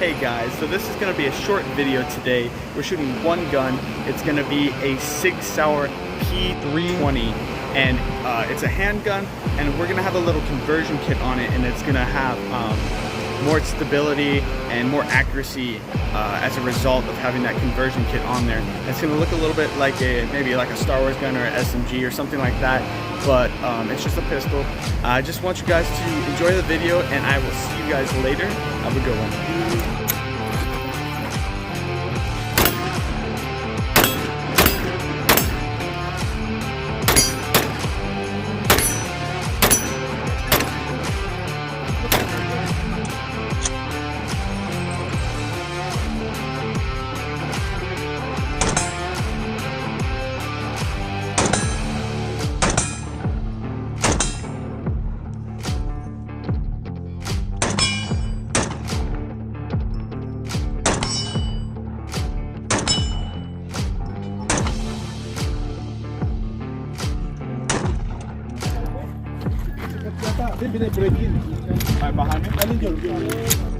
Hey guys, so this is going to be a short video today. We're shooting one gun. It's going to be a SIG SAUER P-320, and it's a handgun, and we're going to have a little conversion kit on it, and it's going to have more stability and more accuracy as a result of having that conversion kit on there. It's going to look a little bit like maybe like a Star Wars gun or an SMG or something like that, but it's just a pistol. I just want you guys to enjoy the video, and I will see you guys later. Have a good one. Dia bila breaking. Bahannya paling jauh.